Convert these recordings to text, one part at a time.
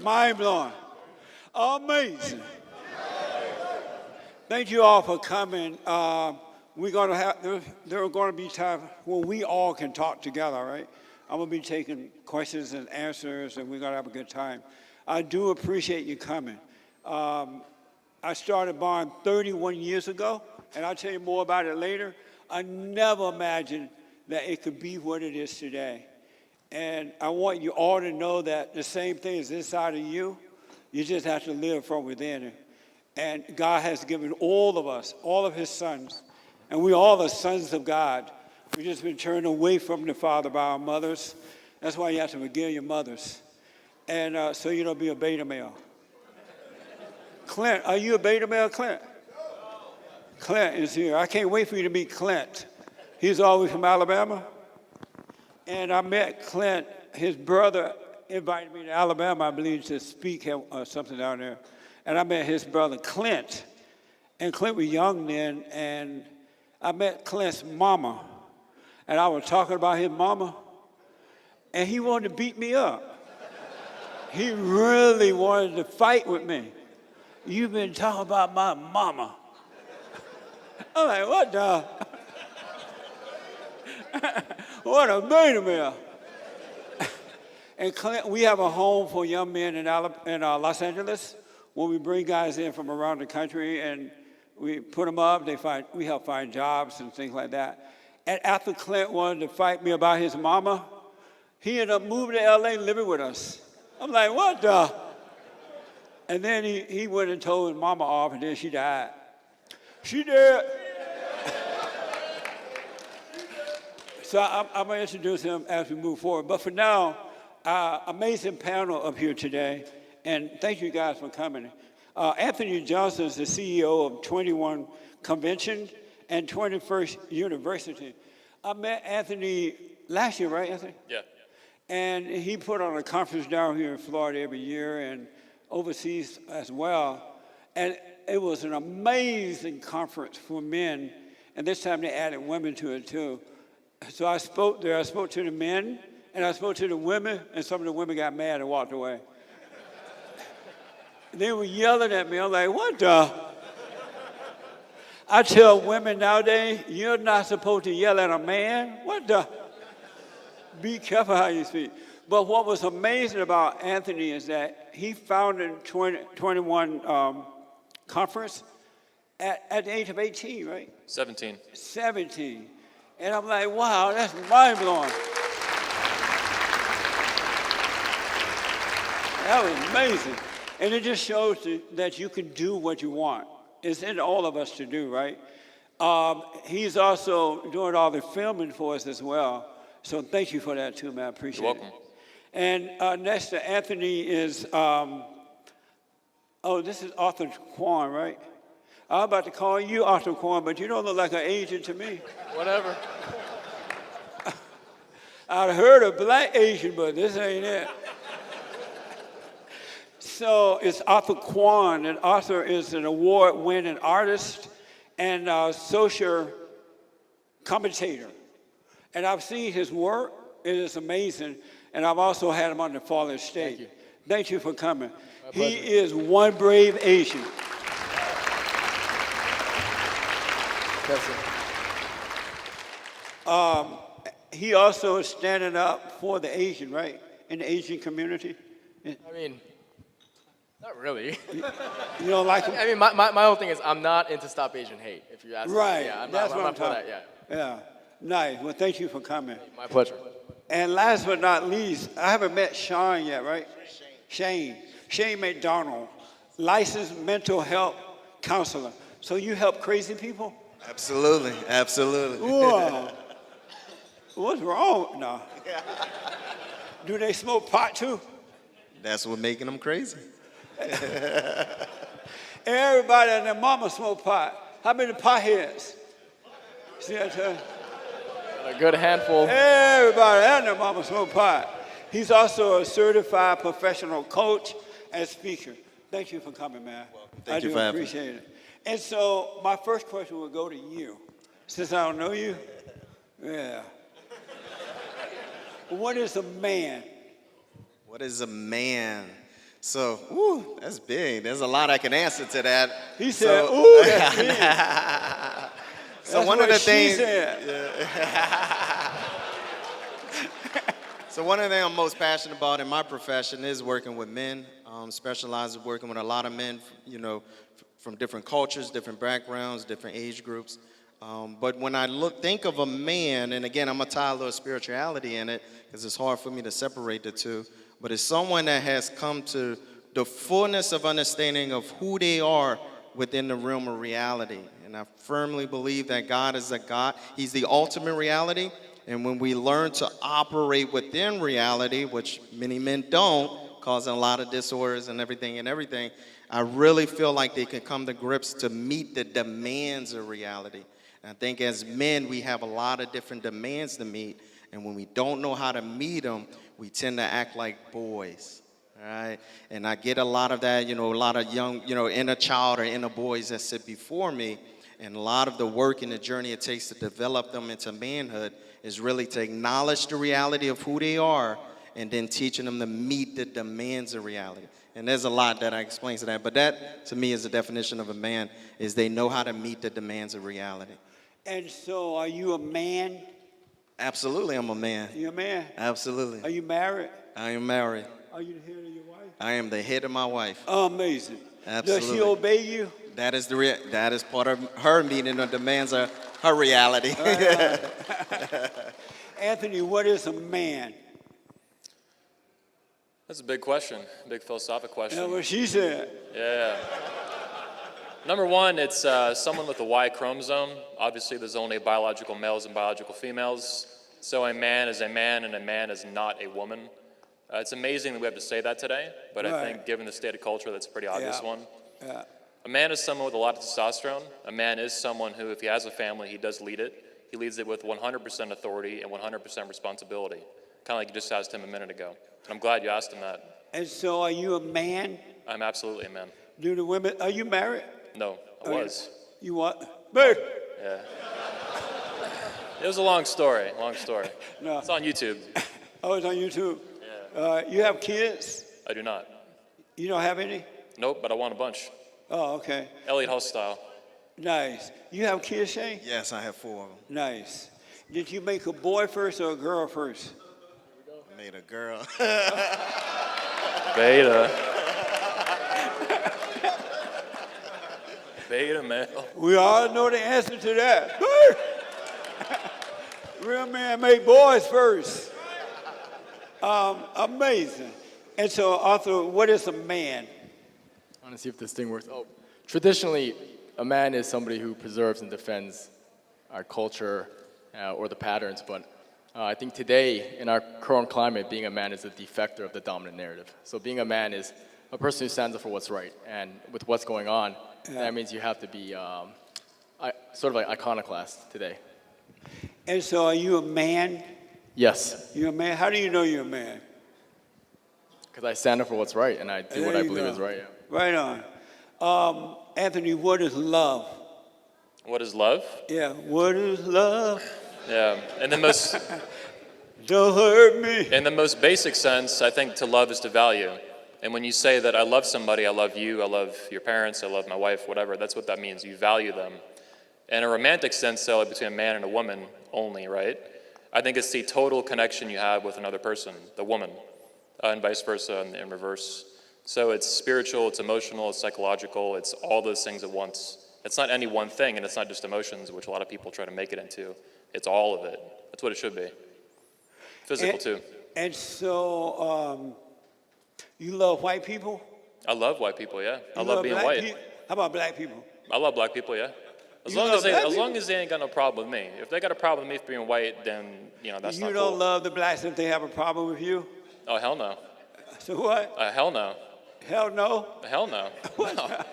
Mind-blowing. Amazing. Thank you all for coming. We're going to have, there are going to be times when we all can talk together, right? I'm going to be taking questions and answers, and we're going to have a good time. I do appreciate you coming. I started Bond 31 years ago, and I'll tell you more about it later. I never imagined that it could be what it is today. And I want you all to know that the same thing is inside of you. You just have to live from within it. And God has given all of us, all of his sons, and we all are sons of God. We've just been turned away from the Father by our mothers. That's why you have to forgive your mothers. And so you don't be a beta male. Clint, are you a beta male, Clint? Clint is here. I can't wait for you to meet Clint. He's all the way from Alabama. And I met Clint. His brother invited me to Alabama, I believe, to speak something down there. And I met his brother, Clint. And Clint was young then, and I met Clint's mama. And I was talking about his mama, and he wanted to beat me up. He really wanted to fight with me. You've been talking about my mama. I'm like, what the? What a beta male. And Clint, we have a home for young men in Los Angeles where we bring guys in from around the country and we put them up. We help find jobs and things like that. And after Clint wanted to fight me about his mama, he ended up moving to LA living with us. I'm like, what the? And then he went and told his mama off, and then she died. She did. So I'm going to introduce him as we move forward. But for now, amazing panel up here today, and thank you guys for coming. Anthony Johnson is the CEO of 21 Convention and 21st University. I met Anthony last year, right, Anthony? Yeah. And he put on a conference down here in Florida every year and overseas as well. And it was an amazing conference for men. And this time they added women to it too. So I spoke there. I spoke to the men and I spoke to the women, and some of the women got mad and walked away. They were yelling at me. I'm like, what the? I tell women nowadays, you're not supposed to yell at a man. What the? Be careful how you speak. But what was amazing about Anthony is that he founded 21 Conference at the age of 18, right? 17. 17. And I'm like, wow, that's mind-blowing. That was amazing. And it just shows that you can do what you want. It's in all of us to do, right? He's also doing all the filming for us as well. So thank you for that too, man. I appreciate it. You're welcome. And next to Anthony is, this is Arthur Quan, right? I'm about to call you Arthur Quan, but you don't look like an Asian to me. Whatever. I'd heard of black Asian, but this ain't it. So it's Arthur Quan, and Arthur is an award-winning artist and social commentator. And I've seen his work. It is amazing. And I've also had him on the Fallen State. Thank you for coming. He is one brave Asian. He also is standing up for the Asian, right? In the Asian community. I mean, not really. You don't like him? I mean, my whole thing is I'm not into Stop Asian Hate, if you ask me. Right. Yeah, That's I'm what I'm not for talking. that, Yeah. Nice. Well, thank you for coming. My pleasure. And last but not least, I haven't met Sean yet, right? Shane McDonald, licensed mental health counselor. So you help crazy people? Absolutely. Whoa. What's wrong? No. Do they smoke pot too? That's what making them crazy. Everybody and their mama smoke pot. How many potheads? See that? A good handful. Everybody and their mama smoke pot. He's also a certified professional coach and speaker. Thank you for coming, man. Thank you for having me. I do appreciate it. And so my first question will go to you. Since I don't know you, yeah. What is a man? What is a man? So, ooh, that's big. There's a lot I can answer to that. He said, ooh, that's big. So That's one of what the she things. said. So one of the things I'm most passionate about in my profession is working with men. Specialized in working with a lot of men, from different cultures, different backgrounds, different age groups. But when I think of a man, and again, I'm gonna tie a little spirituality in it because it's hard for me to separate the two. But it's someone that has come to the fullness of understanding of who they are within the realm of reality. And I firmly believe that God is a God. He's the ultimate reality. And when we learn to operate within reality, which many men don't, causing a lot of disorders and everything, I really feel like they can come to grips to meet the demands of reality. And I think as men, we have a lot of different demands to meet. And when we don't know how to meet them, we tend to act like boys. All right? And I get a lot of that, a lot of young, inner child or inner boys that sit before me. And a lot of the work and the journey it takes to develop them into manhood is really to acknowledge the reality of who they are and then teaching them to meet the demands of reality. And there's a lot that I explain to that. But that, to me, is the definition of a man, is they know how to meet the demands of reality. And so are you a man? Absolutely, I'm a man. You a man? Absolutely. Are you married? I am married. Are you the head of your wife? I am the head of my wife. Amazing. Absolutely. Does she obey you? That is part of her meeting the demands of her reality. Anthony, what is a man? That's a big question, big philosophical question. That's what she said. Yeah. Number one, it's someone with a Y chromosome. Obviously, there's only biological males and biological females. So a man is a man, and a man is not a woman. It's amazing that we have to say that today, but I think given the state of culture, that's a pretty obvious one. Yeah. A man is someone with a lot of testosterone. A man is someone who, if he has a family, he does lead it. He leads it with 100% authority and 100% responsibility, kind of like you just asked him a minute ago. And I'm glad you asked him that. And so are you a man? I'm absolutely a man. Do the women, are you married? No, I was. You what? Babe. Yeah. It was a long story, No. It's on YouTube. Oh, it's on YouTube? Yeah. You have kids? I do not. You don't have any? Nope, but I want a bunch. Oh, okay. Elliot House style. Nice. You have kids, Shane? Yes, I have 4 of them. Nice. Did you make a boy first or a girl first? I made a girl. Beta. Beta male. We all know the answer to that. Real man make boys first. Amazing. And so, Arthur, what is a man? I want to see if this thing works. Oh, traditionally, a man is somebody who preserves and defends our culture or the patterns, but I think today, in our current climate, being a man is a defector of the dominant narrative. So being a man is a person who stands up for what's right, and with what's going on, that means you have to be sort of like iconoclast today. And so, are you a man? Yes, You're a man? How do you know you're a man? because I stand up for what's right, and I do what There I you believe go. is right. Yeah. Right on. Anthony, what is love? What is love? Yeah, what is love? Yeah, in the most Don't hurt me. in the most basic sense, I think to love is to value. And when you say that I love somebody, I love you, I love your parents, I love my wife, whatever, that's what that means. You value them. In a romantic sense, though, between a man and a woman only, right? I think it's the total connection you have with another person, the woman, and vice versa in reverse. So it's spiritual, it's emotional, it's psychological, it's all those things at once. It's not any one thing, and it's not just emotions, which a lot of people try to make it into. It's all of it. That's what it should be. Physical, too. And so, you love white people? I love white people, yeah. I You love being black white. peo- How about black people? I love black people, yeah. As You long love as they, black as people? long as they ain't got no problem with me. If they got a problem with me for being white, then that's You not don't cool. love the blacks if they have a problem with you? Oh hell no. So what? Hell no. Hell no? Hell no. No.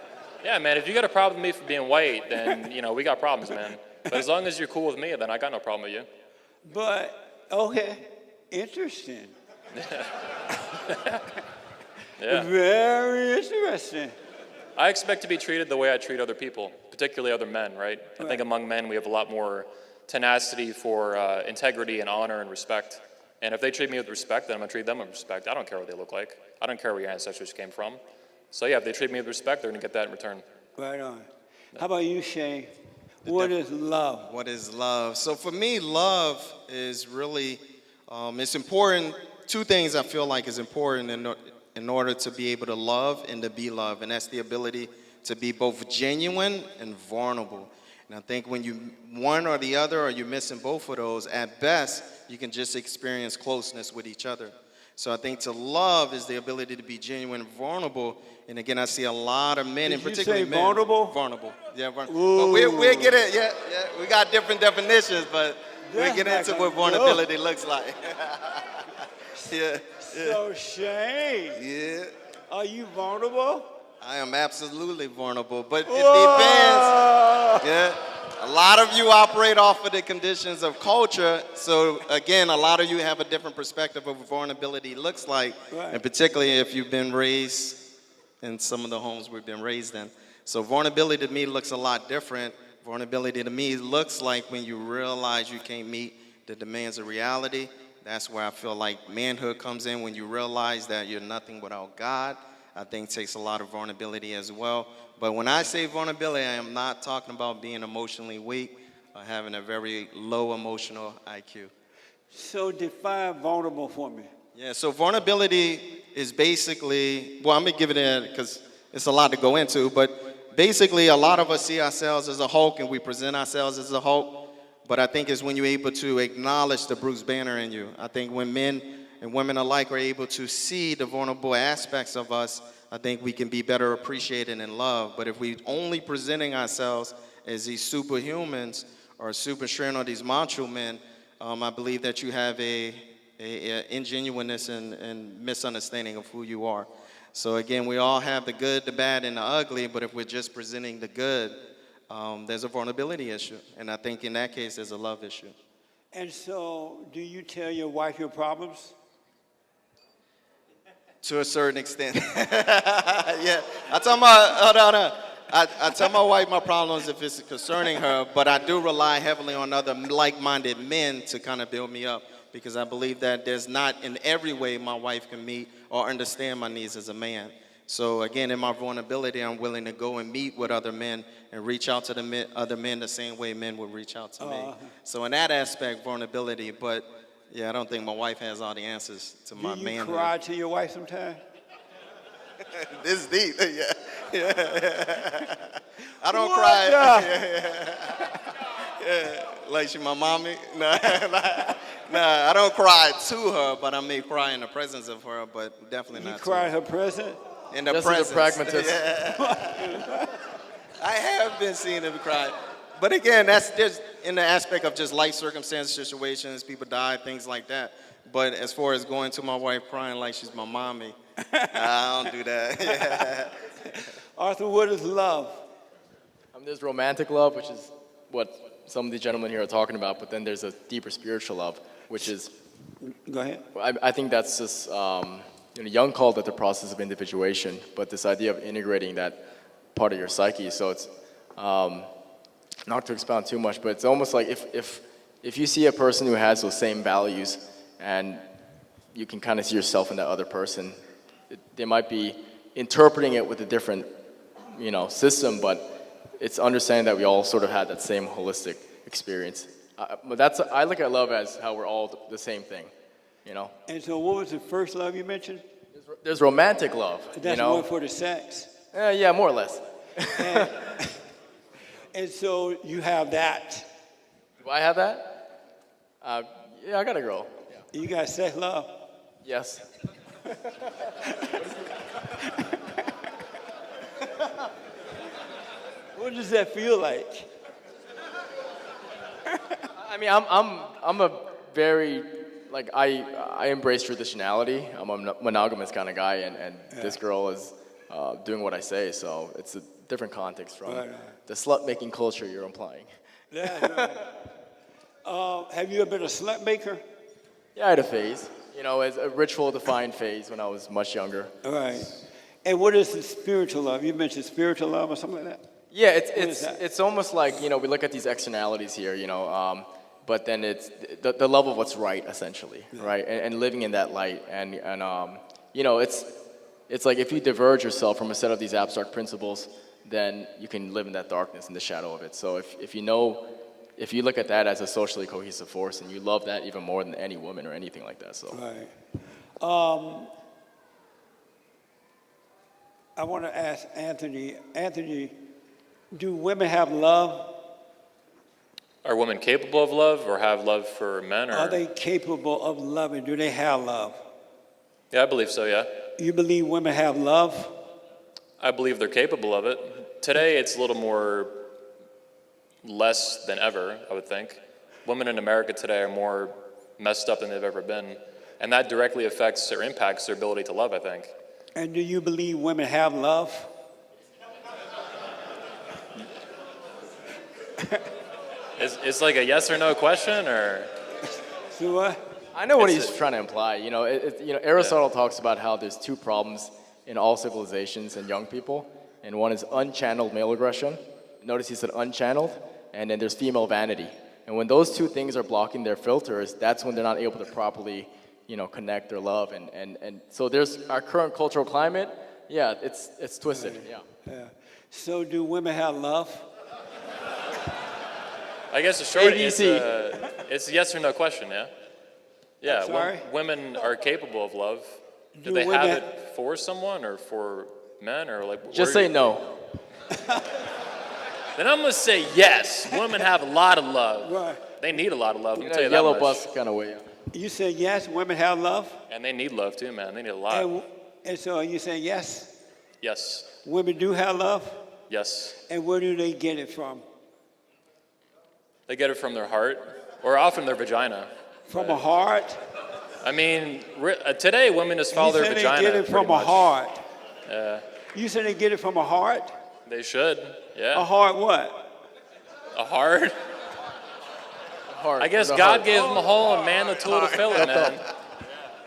Yeah, man. If you got a problem with me for being white, then we got problems, man. But as long as you're cool with me, then I got no problem with you. But, okay, interesting. Yeah. Very interesting. I expect to be treated the way I treat other people, particularly other men, right? I think Right. among men we have a lot more tenacity for integrity and honor and respect. And if they treat me with respect, then I'm going to treat them with respect. I don't care what they look like. I don't care where your ancestors came from. So yeah, if they treat me with respect, they're going to get that in return. Right on. How about you, Shay? What is love? What is love? So for me, love is really, it's important. Two things I feel like is important in order to be able to love and to be loved, and that's the ability to be both genuine and vulnerable. And I think when you one or the other, or you're missing both of those, at best, you can just experience closeness with each other. So I think to love is the ability to be genuine and vulnerable. And again, I see a lot of men, Did and you particularly say men. vulnerable? Vulnerable. Yeah, vulnerable. But we'll get it. Yeah. We got different definitions, but we'll get into what vulnerability looks like. Yeah. So, Shay, Yeah. are you vulnerable? I am absolutely vulnerable, but it depends. Yeah. A lot of you operate off of the conditions of culture. So again, a lot of you have a different perspective of what vulnerability looks like, Right. and particularly if you've been raised in some of the homes we've been raised in. So vulnerability to me looks a lot different. Vulnerability to me looks like when you realize you can't meet the demands of reality. That's where I feel like manhood comes in, when you realize that you're nothing without God. I think it takes a lot of vulnerability as well. But when I say vulnerability, I am not talking about being emotionally weak or having a very low emotional IQ. So define vulnerable for me. Yeah, so vulnerability is basically, well, I'm going to give it in because it's a lot to go into, but basically a lot of us see ourselves as a Hulk and we present ourselves as a Hulk, but I think it's when you're able to acknowledge the Bruce Banner in you. I think when men and women alike are able to see the vulnerable aspects of us, I think we can be better appreciated and loved. But if we only presenting ourselves as these superhumans or super strength or these macho men, I believe that you have a ingenuineness and misunderstanding of who you are. So again, we all have the good, the bad, and the ugly, but if we're just presenting the good, there's a vulnerability issue. And I think in that case, there's a love issue. And so, do you tell your wife your problems? To a certain extent. Yeah. I tell I tell my wife my problems if it's concerning her, but I do rely heavily on other like-minded men to kind of build me up, because I believe that there's not in every way my wife can meet or understand my needs as a man. So again, in my vulnerability, I'm willing to go and meet with other men and reach out to the other men the same way men would reach out to me. So in that aspect, vulnerability, but yeah, I don't think my wife has all the answers to my manhood. Do you cry to your wife sometimes? This is deep. Yeah. I don't What cry. the- Yeah. Like she my mommy. Nah, I don't cry to her, but I may cry in the presence of her, but definitely You not cry to her. her present? In the Just presence. as a pragmatist. Yeah. I have been seeing him cry. But again, that's just in the aspect of just life circumstances, situations, people die, things like that. But as far as going to my wife crying like she's my mommy, I don't do that. Yeah. Arthur, what is love? There's romantic love, which is what some of the gentlemen here are talking about, but then there's a deeper spiritual love, which is, Go ahead. I think that's just, Jung called it the process of individuation, but this idea of integrating that part of your psyche. So it's, not to expound too much, but it's almost like if you see a person who has those same values and you can kind of see yourself in that other person, they might be interpreting it with a different, system, but it's understanding that we all sort of had that same holistic experience. But I look at love as how we're all the same thing, And so what was the first love you mentioned? There's romantic love, That's one for the sex. Yeah, more or less. And so you have that. Do I have that? Yeah, I got a girl. Yeah. You got sex love. Yes. What does that feel like? I mean, I'm a very, I embrace traditionality. I'm a monogamous kind of guy, and this girl is doing what I say, so it's a different context from the slut-making culture you're implying. Yeah, right. Have you ever been a slut maker? Yeah, I had a phase, as a ritual-defined phase when I was much younger. All right. And what is the spiritual love? You mentioned spiritual love or something like that? Yeah, is that? it's almost like, we look at these externalities here, but then it's the love of what's right, essentially, right? And living in that light, and you know, it's like if you diverge yourself from a set of these abstract principles, then you can live in that darkness, in the shadow of it. So if you look at that as a socially cohesive force, and you love that even more than any woman or anything like that. So Right. I want to ask Anthony. Anthony, do women have love? Are women capable of love or have love for men? Or? Are they capable of loving? Do they have love? Yeah, I believe so, yeah. You believe women have love? I believe they're capable of it. Today, it's a little more less than ever, I would think. Women in America today are more messed up than they've ever been. And that directly affects or impacts their ability to love, I think. And do you believe women have love? It's like a yes or no question, or? So what? I know what It's he's trying to imply. You know, Aristotle talks about how there's two problems in all civilizations and young people, and one is unchanneled male aggression. Notice he said unchanneled, and then there's female vanity. And when those two things are blocking their filters, that's when they're not able to properly, connect their love. And so there's our current cultural climate. Yeah, it's twisted. Yeah. Yeah. So do women have love? I guess the short ABC. it's a yes or no question, yeah? Yeah, I'm sorry? women are capable of love. Do Do they women- have it for someone or for men or like? Just where say do no. Then I'm gonna say yes. Women have a lot of love. Right. They need a lot of love. I'm In gonna tell a you that yellow much. bus kind of way. Yeah. You say yes, women have love? And they need love too, man. They need a lot. And so you say yes, Yes. women do have love? Yes. And where do they get it from? They get it from their heart, or often their vagina. From a heart? I mean, today women just follow You their said vagina. they get it from pretty a much. heart. Yeah. You said they get it from a heart? They should. Yeah. A heart what? A heart. Heart, I guess the God heart. gave them a hole and man the tool to fill it, man.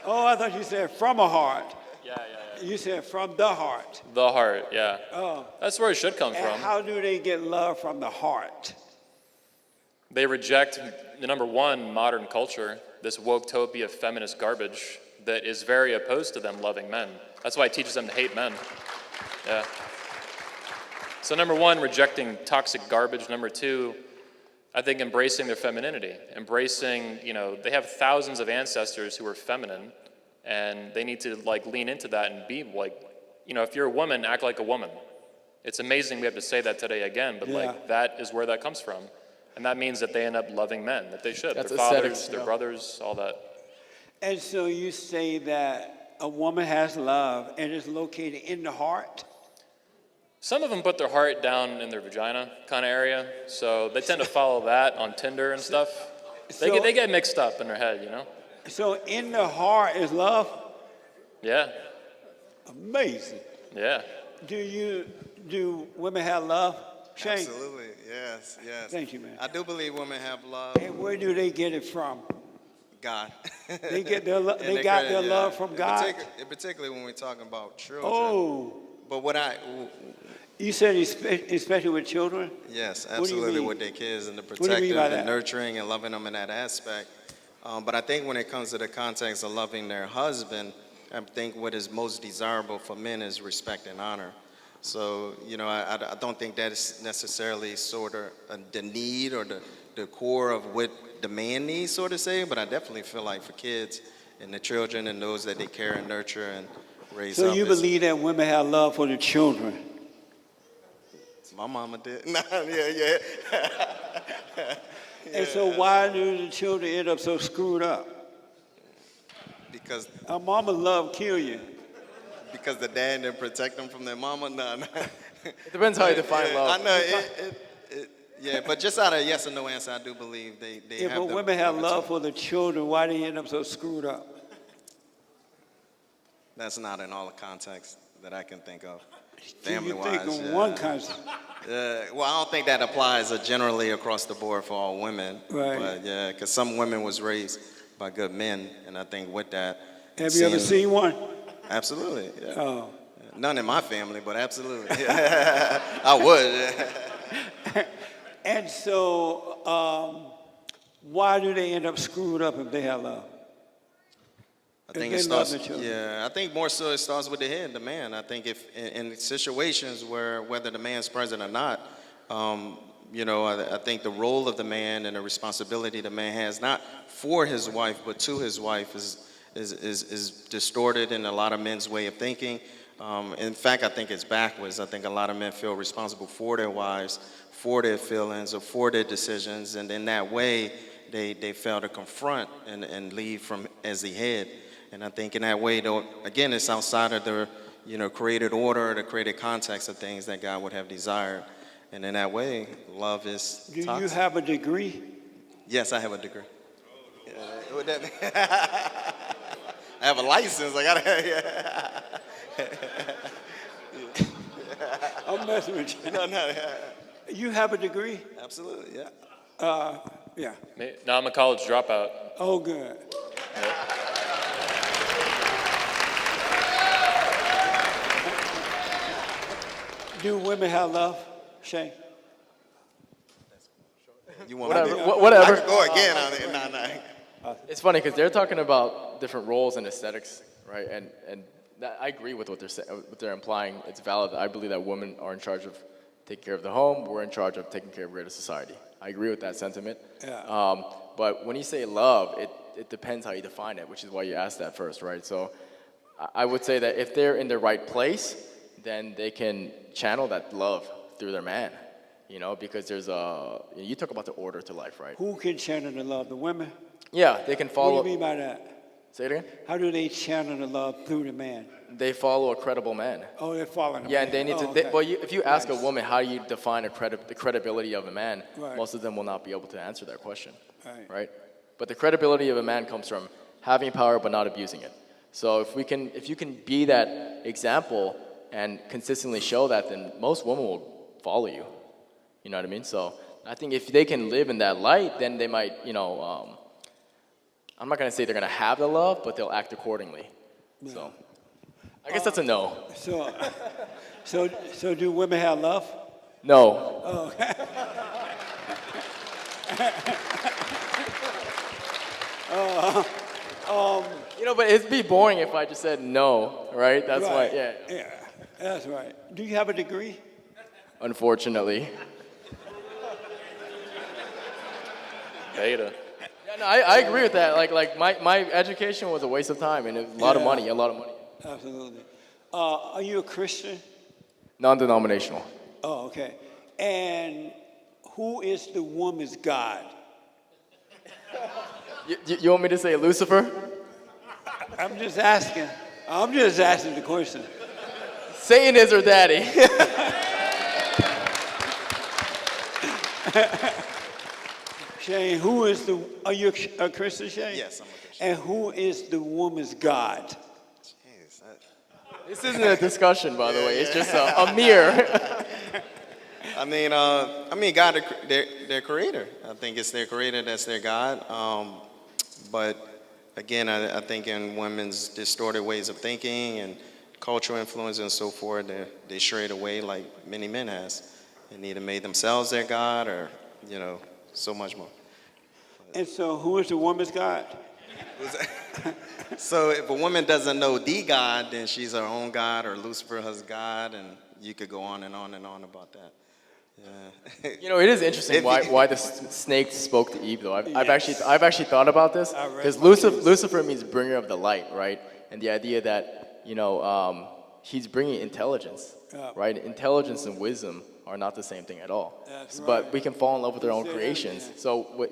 Oh, I thought you said from a heart. Yeah. You said from the heart. The heart, yeah. Oh. That's where it should come And from. how do they get love from the heart? They reject, number one, modern culture, this woke-topia feminist garbage that is very opposed to them loving men. That's why it teaches them to hate men. Yeah. So number one, rejecting toxic garbage. Number two, I think embracing their femininity. Embracing, they have thousands of ancestors who are feminine, and they need to lean into that and be if you're a woman, act like a woman. It's amazing we have to say that today again, but Yeah. that is where that comes from. And that means that they end up loving men, that they should. That's Their fathers, aesthetics, their yeah. brothers, all that. And so you say that a woman has love and it's located in the heart? Some of them put their heart down in their vagina kind of area, so they tend to follow that on Tinder and stuff. They get mixed up in their head, So in the heart is love? Yeah, Amazing. yeah. Do women have love? Shane? Absolutely, yes. Thank you, man. I do believe women have love. And where do they get it from? God. They get their And they they got credit- their yeah. love from God? Particularly when we're talking about children. Oh, But you said especially with children? yes, What do you absolutely, mean? with their kids and the do you mean protective by and that? nurturing and loving them in that aspect. But I think when it comes to the context of loving their husband, I think what is most desirable for men is respect and honor. So, I don't think that is necessarily sort of the need or the core of what the man needs, so to say, but I definitely feel like for kids and the children and those that they care and nurture and raise So up. you is- believe that women have love for the children? My mama did. Nah, yeah. And so why do the children end up so screwed up? Because Our mama love kill you. the dad didn't protect them from their mama. No. It depends how you define Yeah, love. I know yeah, but just out of a yes or no answer, I do believe they If have. women have love for the children, why they end up so screwed up? That's not in all the context that I can think of. So you Family-wise, think of yeah. one country. Well, I don't think that applies generally across the board for all women. Right. But yeah, because some women was raised by good men, and I think with that. Have you ever seen one? Absolutely. Yeah. Oh. None in my family, but absolutely. I would. Yeah. And so Why do they end up screwed up if they have love? I think If it they love starts. the children. Yeah, I think more so it starts with the head, the man. I think if in situations where whether the man's present or not, I think the role of the man and the responsibility the man has, not for his wife but to his wife, is distorted in a lot of men's way of thinking. In fact, I think it's backwards. I think a lot of men feel responsible for their wives, for their feelings, or for their decisions, and in that way, they fail to confront and lead from as the head. And I think in that way, though, again, it's outside of the created order, the created context of things that God would have desired. And in that way, love is Do you toxic. have a degree? Yes, I have a degree. I have a license. I gotta. I'm messing with you. No. You have a degree? Absolutely, yeah. Yeah. No, I'm a college dropout. Oh, good. Do women have love, Shane? You want Whatever. me to Whatever. I could go again on it. No. It's funny because they're talking about different roles and aesthetics, right? And that, I agree with what they're implying. It's valid. I believe that women are in charge of taking care of the home. We're in charge of taking care of greater society. I agree with that sentiment. Yeah. But when you say love, it depends how you define it, which is why you asked that first, right? So I would say that if they're in the right place, then they can channel that love through their man, because there's you talk about the order to life, right? Who can channel the love? The women? Yeah, they can follow. What do you mean by that? Say it again? How do they channel the love through the man? They follow a credible man. Oh, they're following him. Yeah, and they need to. okay. If you ask a woman how you define the credibility of a man, Right. most of them will not be able to answer that question, Right. But the credibility of a man comes from having power but not abusing it. So if you can be that example and consistently show that, then most women will follow you. You know what I mean? So I think if they can live in that light, then they might, I'm not gonna say they're gonna have the love, but they'll act accordingly. So I guess that's a no. So do women have love? No. But it'd be boring if I just said no, right? That's why, Right. Yeah, that's right. Do you have a degree? unfortunately. Beta. Yeah, no, I agree with that. Like my education was a waste of time and a lot of money. Absolutely. Are you a Christian? Non-denominational. Oh, okay. And who is the woman's God? You want me to say Lucifer? I'm just asking. I'm just asking the question. Satan is her daddy. Shane, are you a Christian, Shane? Yes, I'm a Christian. And who is the woman's God? Jeez, This isn't a discussion, by the way. It's just a mirror. God, their creator. I think it's their creator that's their God. But again, I think in women's distorted ways of thinking and cultural influence and so forth, they strayed away like many men has, and either made themselves their God or so much more. And so, who is the woman's God? So if a woman doesn't know the God, then she's her own God, or Lucifer has God, and you could go on and on and on about that. Yeah. It is interesting why the snake spoke to Eve, though. I've actually thought about this because Lucifer means bringer of the light, right? And the idea that he's bringing intelligence, right? Intelligence and wisdom are not the same thing at all. But we can fall in love with our own creations. So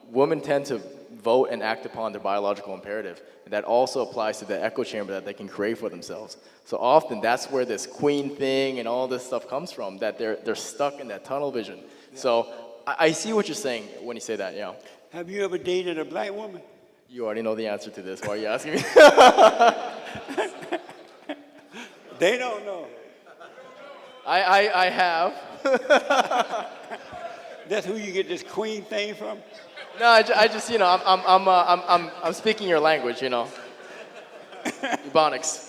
women tend to vote and act upon their biological imperative. And that also applies to the echo chamber that they can create for themselves. So often that's where this queen thing and all this stuff comes from, that they're stuck in that tunnel vision. Yeah. So I see what you're saying when you say that, Have you ever dated a black woman? You already know the answer to this. Why are you asking me? They don't know. I have. That's who you get this queen thing from? No, I just I'm speaking your language, Ebonics.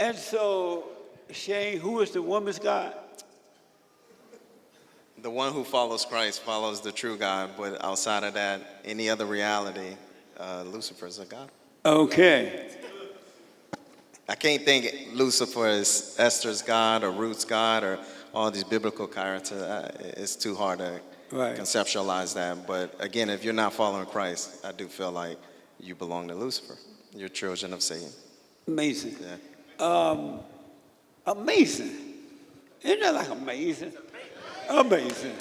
And so, Shane, who is the woman's God? The one who follows Christ follows the true God, but outside of that, any other reality, Lucifer's a god. Okay. I can't think Lucifer is Esther's God or Ruth's God or all these biblical characters. It's too hard to Right. conceptualize that. But again, if you're not following Christ, I do feel like you belong to Lucifer. You're children of Satan. Amazing. Yeah. Amazing. Isn't that like amazing? Amazing.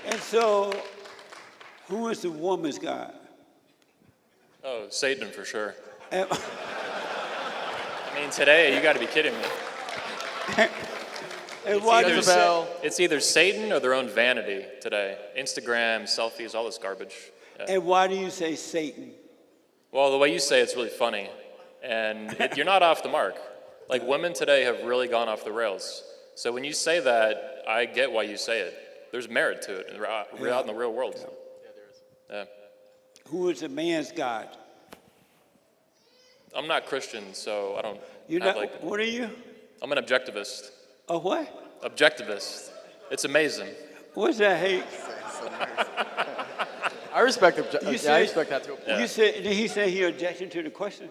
And so, who is the woman's God? Oh, Satan for sure. And, I mean, today, you got to be kidding me. and why do you say? Jezebel. It's either Satan or their own vanity today. Instagram, selfies, all this garbage. Yeah. And why do you say Satan? Well, the way you say it's really funny, and you're not off the mark. Like, women today have really gone off the rails. So when you say that, I get why you say it. There's merit to it out in the real world. Yeah. Who is the man's God? I'm not Christian, so I don't You're have not. What are you? I'm an objectivist. A what? Objectivist. It's amazing. What's that hate? I respect You I said- respect that too. Yeah. You said, did he say he objected to the question?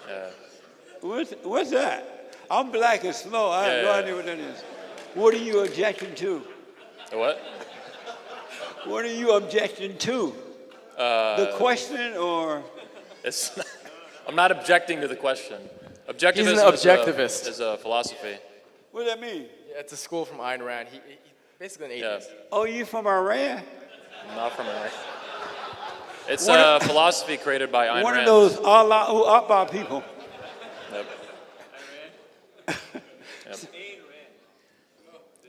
Yeah. What's that? I'm black and slow. I have no Yeah. idea what that is. What are you objecting to? What? What are you objecting to? The question or? It's not, I'm not objecting to the question. Objectivism He's an objectivist. is a philosophy. What does that mean? Yeah, it's a school from Ayn Rand. He basically an Yeah. atheist. Oh, you from Iran? Not from America. It's One a philosophy created by Ayn One Rand. of those Allahu Akbar people. Yep.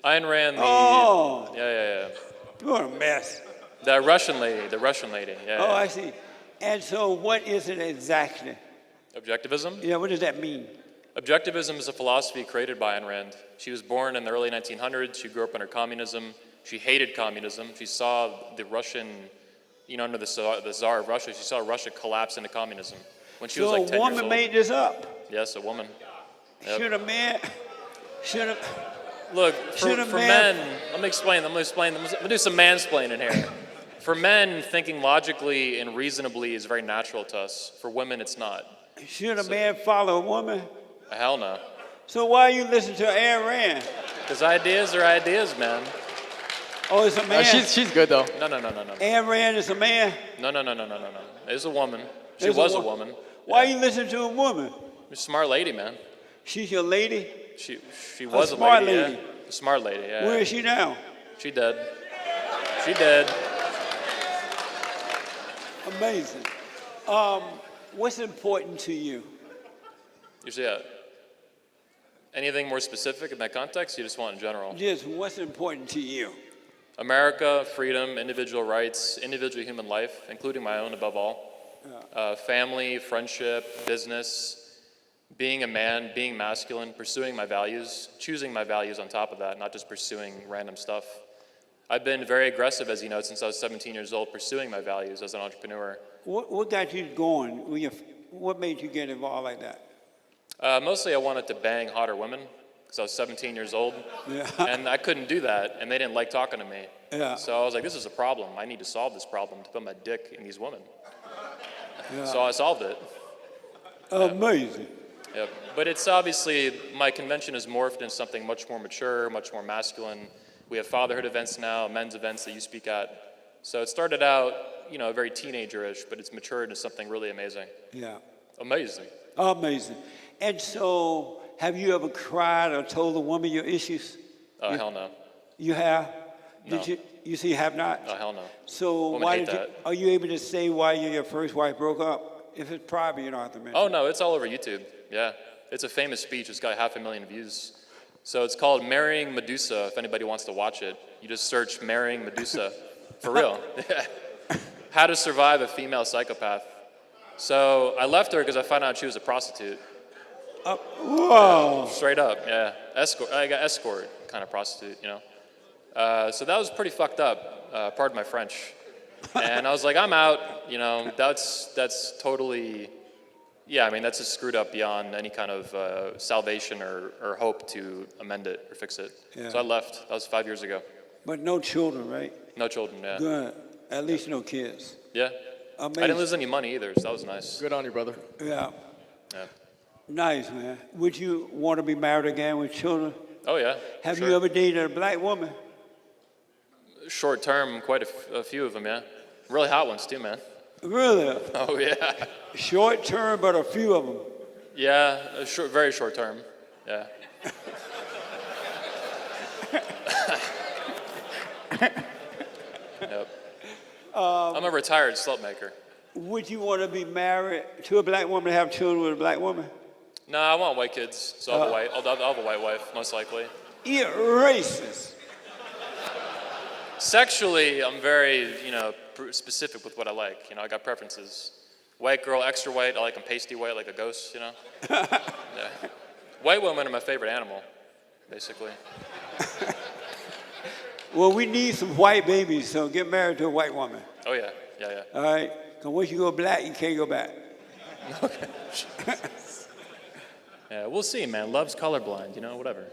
Ayn Rand, the Oh, yeah. you're a mess. The Russian lady, yeah. Oh, I see. And so what is it exactly? Objectivism? Yeah, what does that mean? Objectivism is a philosophy created by Ayn Rand. She was born in the early 1900s. She grew up under communism. She hated communism. She saw the Russian, under the Tsar of Russia, she saw Russia collapse into communism when she was So like a 10 years woman old. made this up. Yes, a woman. Yep. Should a man, should a, Look, Should a for man- men, let me explain. I'm going to do some mansplaining here. For men, thinking logically and reasonably is very natural to us. For women, it's not. should a man follow a woman? Hell no. So why you listen to Ayn Rand? Because ideas are ideas, man. Oh, it's a man. She's good though. No. Ayn Rand is a man. No. It's a woman. She It's was a woman. Why you listen to a woman? She's a smart lady, man. She's your lady? She was a smart lady, lady. yeah. A smart lady, yeah. Where is she now? She dead. She dead. Amazing. What's important to you? You see, anything more specific in that context? You just want in general? Just what's important to you? America, freedom, individual rights, individual human life, including my own above all. Family, friendship, business, being a man, being masculine, pursuing my values, choosing my values on top of that, not just pursuing random stuff. I've been very aggressive, as you know, since I was 17 years old, pursuing my values as an entrepreneur. What got you going? What made you get involved like that? Mostly I wanted to bang hotter women because I was 17 years old, Yeah. and I couldn't do that, and they didn't like talking to me. Yeah. So I was like, this is a problem. I need to solve this problem to put my dick in these women. Yeah. So I solved it. Amazing. Yep. But it's obviously, my convention has morphed into something much more mature, much more masculine. We have fatherhood events now, men's events that you speak at. So it started out, very teenager-ish, but it's matured into something really amazing. Yeah. Amazing. Amazing. And so, have you ever cried or told a woman your issues? Oh, hell no. You have? No. Did you? You say you have not? Oh, hell no. So Women why hate did you? that. Are you able to say why you and your first wife broke up? If it's private, you don't have to mention. Oh, no, it's all over YouTube. Yeah. It's a famous speech. It's got 500,000 views. So it's called Marrying Medusa, if anybody wants to watch it. You just search Marrying Medusa. For real. Yeah. How to survive a female psychopath. So I left her because I found out she was a prostitute. Whoa. Straight up, yeah. I got escort kind of prostitute, So that was pretty fucked up, pardon my French. And I was like, I'm out, that's totally Yeah, I mean, that's just screwed up beyond any kind of salvation or hope to amend it or fix it. Yeah. So I left. That was 5 years ago. But no children, right? No children, yeah. Good. At least no kids. Yeah. Amazing. I didn't lose any money either, so that was nice. Good on you, brother. Yeah. Yeah. Nice, man. Would you want to be married again with children? Oh, yeah. Have sure. you ever dated a black woman? Short term, quite a few of them, yeah. Really hot ones too, man. Really? Oh, yeah. Short term, but a few of them. Yeah, very short term, yeah. Yep. I'm a retired slut maker. Would you want to be married to a black woman, have children with a black woman? No, I want white kids, so I'll have a white wife, most likely. You're racist. Sexually, I'm very, specific with what I like. I got preferences. White girl, extra white. I like them pasty white, like a ghost. Yeah. White women are my favorite animal, basically. Well, we need some white babies, so get married to a white woman. Oh yeah, yeah. All right? Because once you go black, you can't go back. Okay. Yeah, we'll see, man. Love's colorblind, whatever.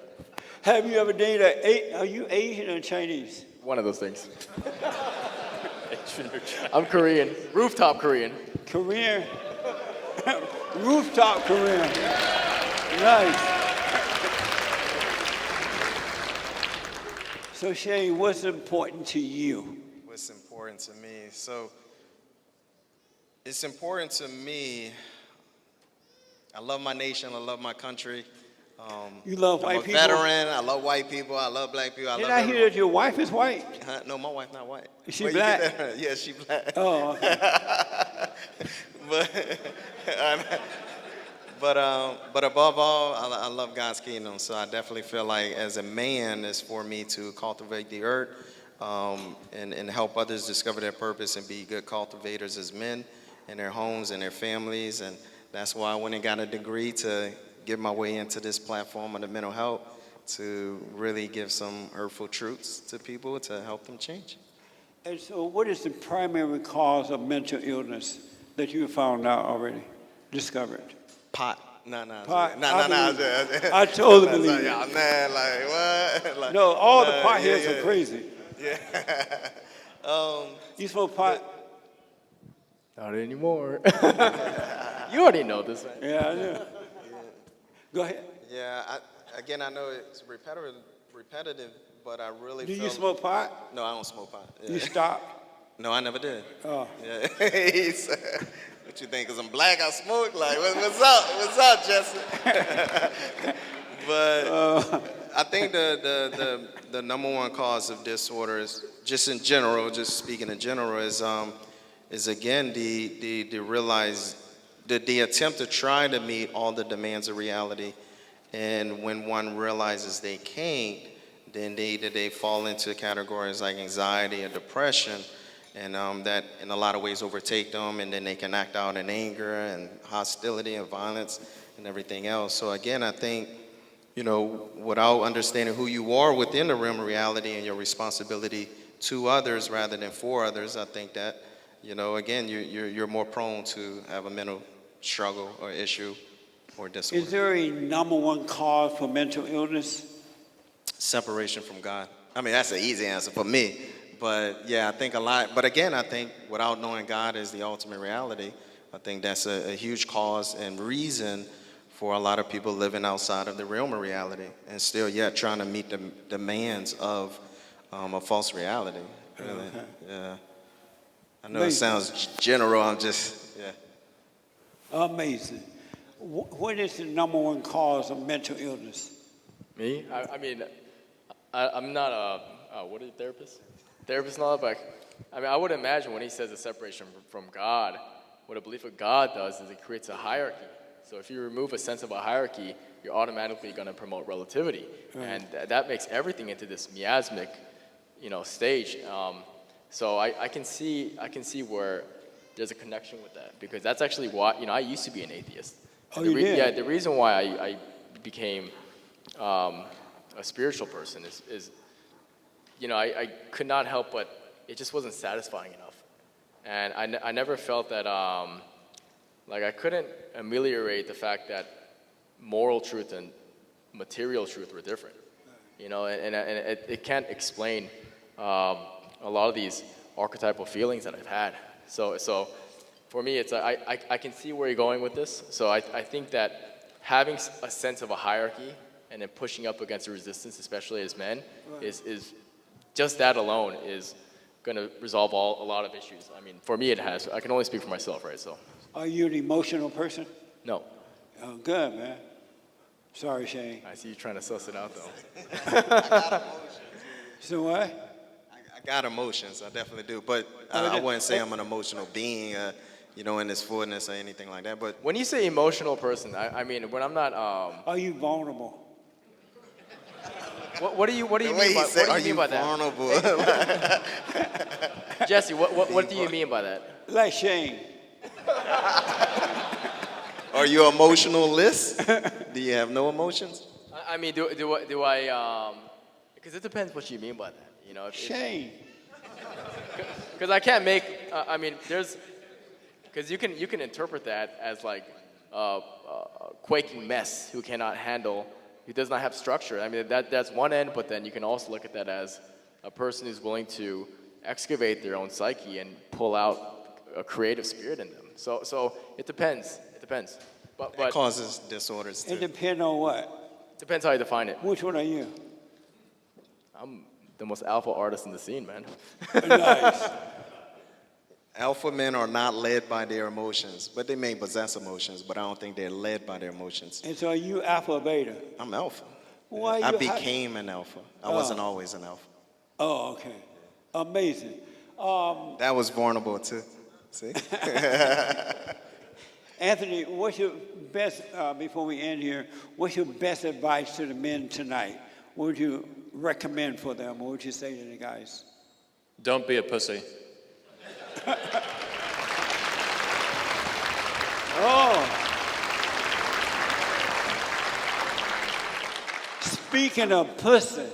Have you ever dated are you Asian or Chinese? One of those things. I'm Korean, rooftop Korean. Korean? Rooftop Korean. Nice. So Shane, what's important to you? What's important to me? So it's important to me. I love my nation. I love my country. You love white people? I'm a veteran. I love white people. I love black people. Did I hear that your wife is white? No, my wife not white. Is she Where you black? get that from? Yeah, she black. Oh, okay. But above all, I love God's kingdom. So I definitely feel like as a man, it's for me to cultivate the earth and help others discover their purpose and be good cultivators as men in their homes and their families. And that's why I went and got a degree to get my way into this platform of the mental health to really give some earthful truths to people to help them change. And so what is the primary cause of mental illness that you have found out already, discovered? Pot. No. Pot. I I totally believe it. Y'all man, like what? Like, No, all the potheads are crazy. Yeah. You smoke pot? Not anymore. You already know this, man. Yeah, I do. Go ahead. Yeah. I know it's repetitive, but I really Do feel. you smoke pot? No, I don't smoke pot. Yeah. You stop? No, I never did. Oh. Yeah. What you think? Cause I'm black, I smoke. Like, what's up? What's up, Jesse? But I think the number one cause of disorders, just in general, just speaking in general, is again the realize the attempt to try to meet all the demands of reality, and when one realizes they can't, then they fall into categories like anxiety or depression, and that in a lot of ways overtake them, and then they can act out in anger and hostility and violence and everything else. So again, I think, without understanding who you are within the realm of reality and your responsibility to others rather than for others, I think that, again, you're more prone to have a mental struggle or issue or disorder. Is there a number one cause for mental illness? Separation from God. I mean, that's an easy answer for me. But yeah, I think a lot. But again, I think without knowing God as the ultimate reality, I think that's a huge cause and reason for a lot of people living outside of the realm of reality and still yet trying to meet the demands of a false reality. Really. Okay. Yeah. I know it sounds general. I'm just, yeah. Amazing. What is the number one cause of mental illness? Me? I'm not what are you, therapist? Therapist and all that, but I would imagine when he says the separation from God, what a belief of God does is it creates a hierarchy. So if you remove a sense of a hierarchy, you're automatically going to promote relativity. Right. And that makes everything into this miasmic, stage. So I can see where there's a connection with that, because that's actually why, I used to be an atheist. Oh, you did? Yeah, the reason why I became a spiritual person is I could not help but it just wasn't satisfying enough. And I never felt that like I couldn't ameliorate the fact that moral truth and material truth were different. You know, and it can't explain a lot of these archetypal feelings that I've had. So for me, it's I can see where you're going with this. So I think that having a sense of a hierarchy and then pushing up against the resistance, especially as men, is just that alone is going to resolve a lot of issues. I mean, for me, it has. I can only speak for myself, right? So. Are you an emotional person? No. Oh, good, man. Sorry, Shane. I see you trying to suss it out, though. So what? I got emotions, I definitely do. But I wouldn't say I'm an emotional being, you know, in this fullness or anything like that. But When you say emotional person, I mean, when I'm not, Are you vulnerable? what do you the way mean he by, said, what "Are do you you mean by that? vulnerable?" Jesse, what do you mean by that? Like Shane. Are you emotionless? Do you have no emotions? I mean, do I, because it depends what you mean by that, you know? Shane. Because I can't make, I mean, because you can interpret that as like a quaking mess who cannot handle, who does not have structure. I mean, that's one end, but then you can also look at that as a person who's willing to excavate their own psyche and pull out a creative spirit in them. So it depends. It depends. It But causes disorders It too. depends on what? depends how you define it. Which one are you? I'm the most alpha artist in the scene, man. Nice. Alpha men are not led by their emotions, but they may possess emotions, but I don't think they're led by their emotions. And so are you alpha or beta? I'm alpha. Why I you became an alpha. I wasn't always an alpha. Oh, okay. Amazing. That was vulnerable too. See? Anthony, what's your best, before we end here, what's your best advice to the men tonight? What would you recommend for them? What would you say to the guys? Don't be a pussy. Oh. Speaking of pussy.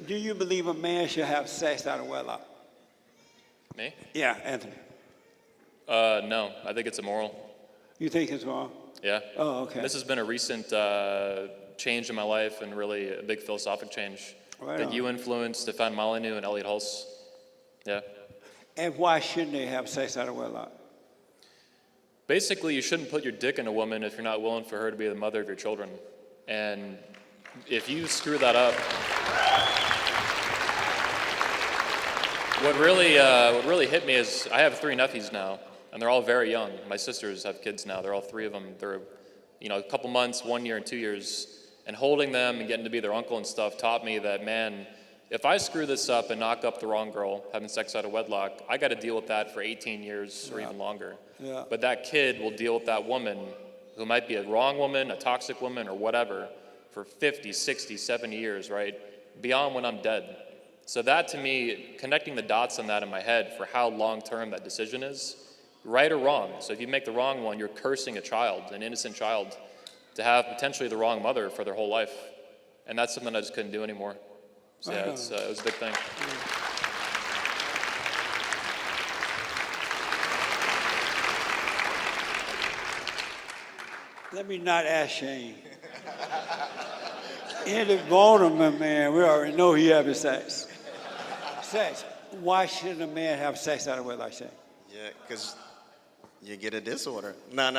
Do you believe a man should have sex out of wedlock? Me? Yeah, Anthony. No, I think it's immoral. You think it's wrong? Yeah. Oh, okay. This has been a recent change in my life and really a big philosophic change Right that on. you influenced, Stefan Molyneux and Elliot Hulse. Yeah. And why shouldn't they have sex out of wedlock? Basically, you shouldn't put your dick in a woman if you're not willing for her to be the mother of your children. And if you screw that up, what really hit me is I have 3 nephews now, and they're all very young. My sisters have kids now. They're all 3 of them. They're, a couple months, 1 year, and 2 years. And holding them and getting to be their uncle and stuff taught me that, man, if I screw this up and knock up the wrong girl, having sex out of wedlock, I got to deal with that for 18 years or even longer. Yeah. But that kid will deal with that woman, who might be a wrong woman, a toxic woman, or whatever, for 50, 60, 70 years, right? Beyond when I'm dead. So that, to me, connecting the dots on that in my head for how long-term that decision is, right or wrong. So if you make the wrong one, you're cursing a child, an innocent child, to have potentially the wrong mother for their whole life. And that's something I just couldn't do anymore. So yeah, it was a big thing. Let me not ask Shane. In the vulnerable man, we already know he having sex. Sex. Why shouldn't a man have sex out of wedlock, Shane? Yeah, because you get a disorder. No,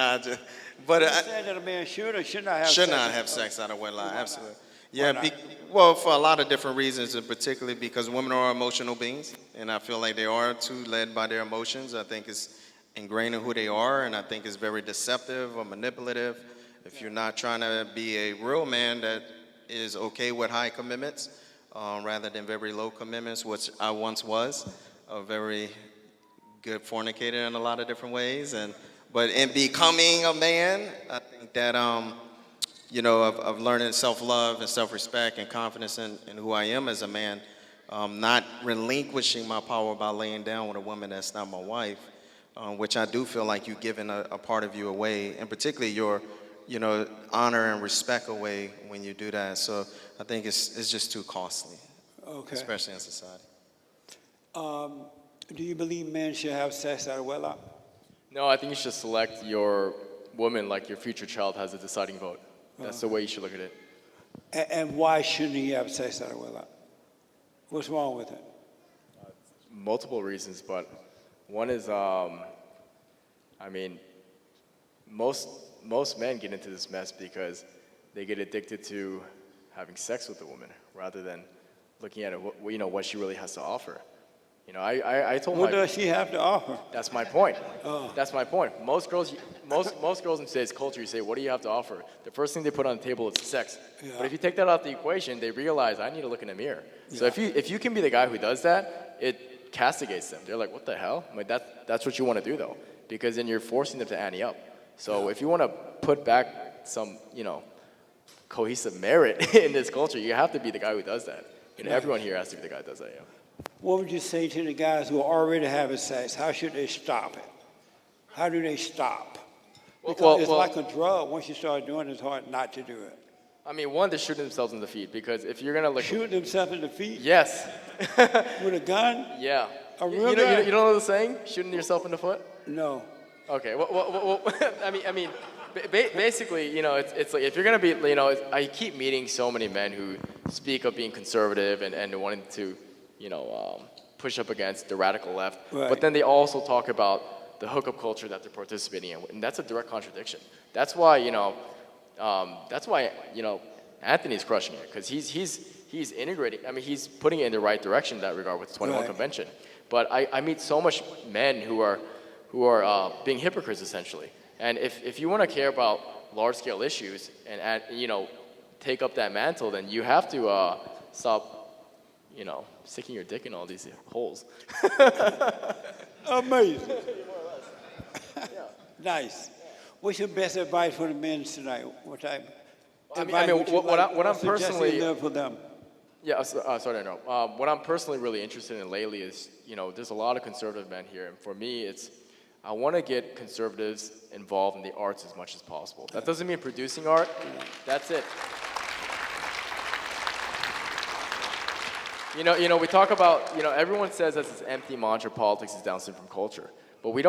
But you said that a man should or should not have should sex? not have sex out of wedlock. Absolutely. Why Yeah, not? well, for a lot of different reasons, and particularly because women are emotional beings, and I feel like they are too led by their emotions. I think it's ingrained in who they are, and I think it's very deceptive or manipulative. If you're not trying to be a real man that is okay with high commitments, rather than very low commitments, which I once was, a very good fornicator in a lot of different ways, but in becoming a man, I think that of learning self-love and self-respect and confidence in who I am as a man, not relinquishing my power by laying down with a woman that's not my wife, which I do feel like you've given a part of you away, and particularly your honor and respect away when you do that. So I think it's just too costly, Okay. especially in society. Do you believe men should have sex out of wedlock? No, I think you should select your woman like your future child has a deciding vote. That's the way you should look at it. And why shouldn't he have sex out of wedlock? What's wrong with it? Multiple reasons, but one is, I mean, most men get into this mess because they get addicted to having sex with a woman rather than looking at it, what she really has to offer. I told What does she have to offer? That's my point. That's my point. Most girls in today's culture, you say, what do you have to offer? The first thing they put on the table is sex. Yeah. But if you take that out of the equation, they realize, I need to look in the mirror. So if you can be the guy who does that, it castigates them. They're like, what the hell? I'm like, that's what you want to do, though, because then you're forcing them to ante up. So if you want to put back some, cohesive merit in this culture, you have to be the guy who does that. Everyone here has to be the guy who does that, yeah. What would you say to the guys who are already having sex? How should they stop it? How do they stop? Because it's like a drug. Once you start doing it, it's hard not to do it. I mean, one, they're shooting themselves in the feet, because if you're gonna Shoot themselves in the feet? Yes. With a gun? Yeah. A real you gun? don't know the saying? Shooting yourself in the foot? No. Okay. Well, basically, it's like if you're gonna be, I keep meeting so many men who speak of being conservative and wanting to, push up against the radical left, Right. but then they also talk about the hookup culture that they're participating in, and that's a direct contradiction. That's why, Anthony's crushing it, because he's integrating. I mean, he's putting it in the right direction in that regard with the 21 Right. Convention. But I meet so much men who are being hypocrites, essentially. And if you want to care about large-scale issues and take up that mantle, then you have to stop, sticking your dick in all these holes. Amazing. Nice. What's your best advice for the men tonight? What type? What I'm personally for them. Yeah, sorry to interrupt. What I'm personally really interested in lately is, there's a lot of conservative men here, and for me, I want to get conservatives involved in the arts as much as possible. That doesn't mean producing art. That's it. We talk about, everyone says that's this empty mantra, politics is downstream from culture, but we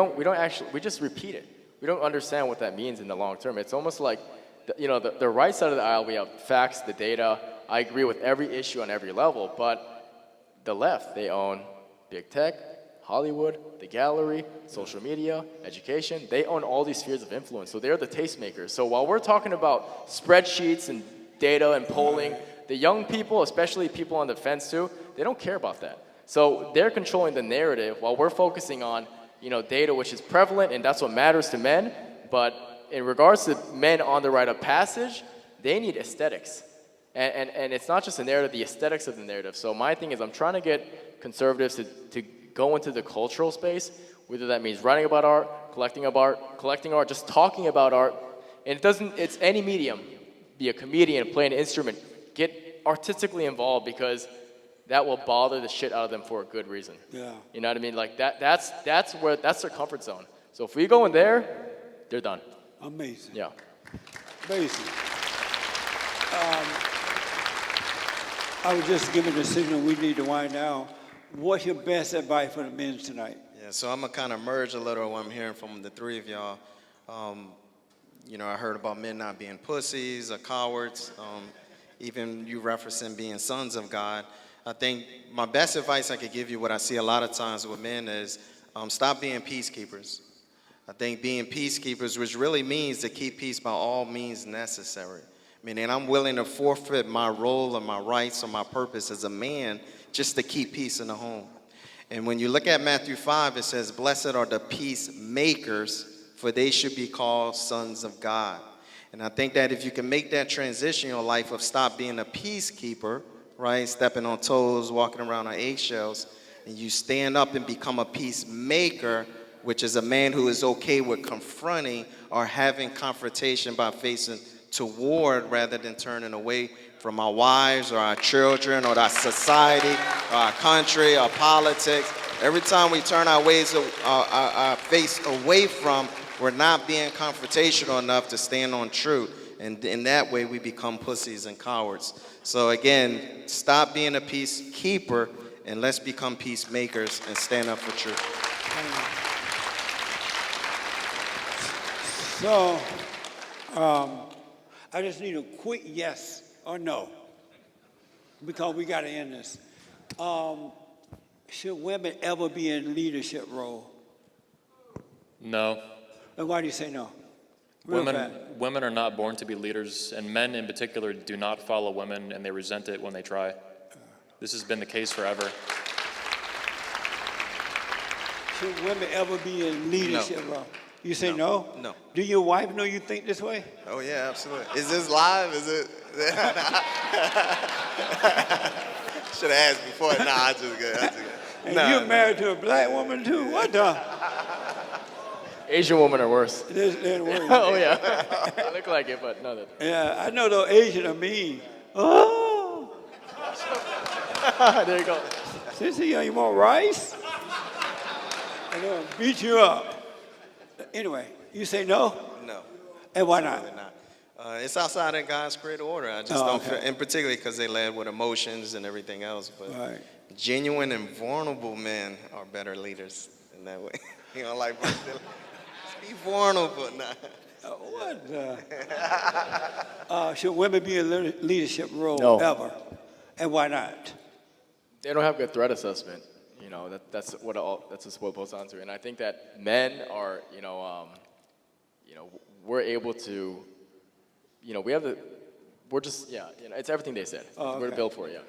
just repeat it. We don't understand what that means in the long term. It's almost like, the right side of the aisle, we have facts, the data. I agree with every issue on every level, but the left, they own big tech, Hollywood, the gallery, social media, education. They own all these spheres of influence, so they're the tastemakers. So while we're talking about spreadsheets and data and polling, the young people, especially people on the fence too, they don't care about that. So they're controlling the narrative while we're focusing on, data, which is prevalent, and that's what matters to men. But in regards to men on the rite of passage, they need aesthetics. And it's not just the narrative, the aesthetics of the narrative. So my thing is I'm trying to get conservatives to go into the cultural space, whether that means writing about art, collecting art, just talking about art. And it's any medium. Be a comedian, play an instrument, get artistically involved, because that will bother the shit out of them for a good reason. Yeah. You know what I mean? Like that's their comfort zone. So if we go in there, they're done. Amazing. Yeah. Amazing. I was just giving the signal we need to wind down. What's your best advice for the men tonight? Yeah, so I'm going to kind of merge a little what I'm hearing from the three of y'all. I heard about men not being pussies or cowards, even you referencing being sons of God. I think my best advice I could give you, what I see a lot of times with men, is stop being peacekeepers. I think being peacekeepers, which really means to keep peace by all means necessary. Meaning I'm willing to forfeit my role or my rights or my purpose as a man just to keep peace in the home. And when you look at Matthew 5, it says, "Blessed are the peacemakers, for they should be called sons of God." And I think that if you can make that transition in your life of stop being a peacekeeper, right, stepping on toes, walking around on eggshells, and you stand up and become a peacemaker, which is a man who is okay with confronting or having confrontation by facing toward rather than turning away from our wives or our children or our society or our country or politics. Every time we turn our face away from we're not being confrontational enough to stand on truth. And in that way, we become pussies and cowards. So again, stop being a peacekeeper and let's become peacemakers and stand up for truth. So, I just need a quick yes or no, because we got to end this. Should women ever be in leadership role? No. And why do you say no? Real fast. Women are not born to be leaders, and men in particular do not follow women, and they resent it when they try. This has been the case forever. Should women ever be in leadership role? You say no? No. Do your wife know you think this way? Oh yeah, absolutely. Is this live? Is it? Should have asked before. Nah, I just good. And you're married to a black woman too? What the? Asian women are worse. They're worse. Oh yeah, they look like it, but no. Yeah, I know those Asian are mean. Oh, There you go. Sissy, you want rice? And they'll beat you up. Anyway, you say no? No. And why not? Absolutely not. It's outside of God's created order. I just don't feel, and particularly because they led with emotions and everything else. But Right. genuine and vulnerable men are better leaders in that way. You know, like, be vulnerable. Nah. What the? Should women be in leadership role No. ever? And why not? They don't have good threat assessment. You know, that's what it boils down to. And I think that men are, we're able to, it's everything they said. Oh, We're okay. built for it, yeah.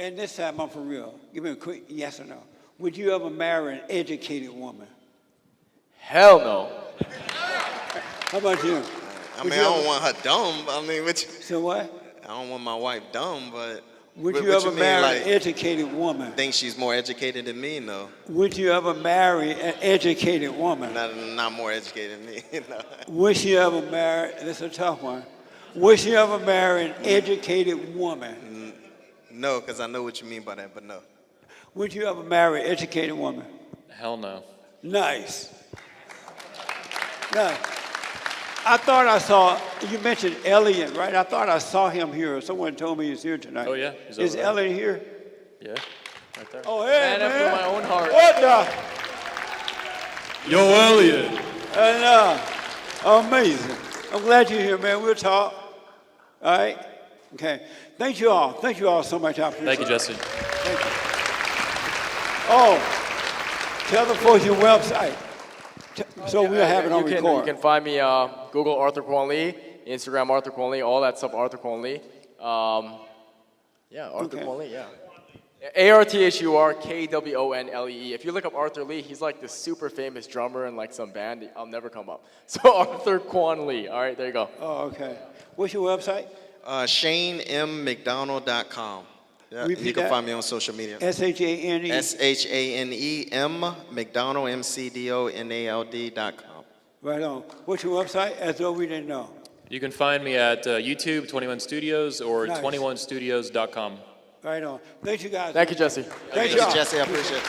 And this time I'm for real. Give me a quick yes or no. Would you ever marry an educated woman? Hell no. How about you? I mean, I don't want her dumb. I mean, So what? I don't want my wife dumb, but Would what you ever mean, marry like, an educated woman? think she's more educated than me? No, Would you ever marry an educated woman? not more educated than me. No. Would you ever marry, this is a tough one. Would you ever marry an educated woman? No, because I know what you mean by that, but no. Would you ever marry an educated woman? Hell no. Nice. Nice. I thought I saw, you mentioned Elliot, right? I thought I saw him here. Someone told me he's here tonight. Oh, yeah, he's Is over there. Elliot here? Yeah, right there. Oh, hey, Man after my own heart. What the? Yo, Elliot. Amazing. I'm glad you're here, man. We'll talk. All right? Okay. Thank you all. Thank you all so much. I appreciate Thank you, it. Jesse. Thank you. Oh, tell the folks your website. So we'll have it on You record. can find me, Google Arthur Kwon Lee, Instagram Arthur Kwon Lee, all that stuff Arthur Kwon Lee. Arthur Okay. Kwon Lee, yeah. ArthurKwonlee. If you look up Arthur Lee, he's like this super famous drummer in like some band. I'll never come up. So Arthur Kwon Lee. All right, there you go. Oh, okay. What's your website? ShaneMcDonald.com. Yeah, Repeat you can that. find me on social media. SHANE. ShaneM McDonald McDonald.com. Right on. What's your website? As though we didn't know. You can find me at YouTube, 21 Studios, or Nice. 21studios.com. Right on. Thank you guys. Thank you, Jesse. Thank Thank you. you, Jesse. I appreciate it.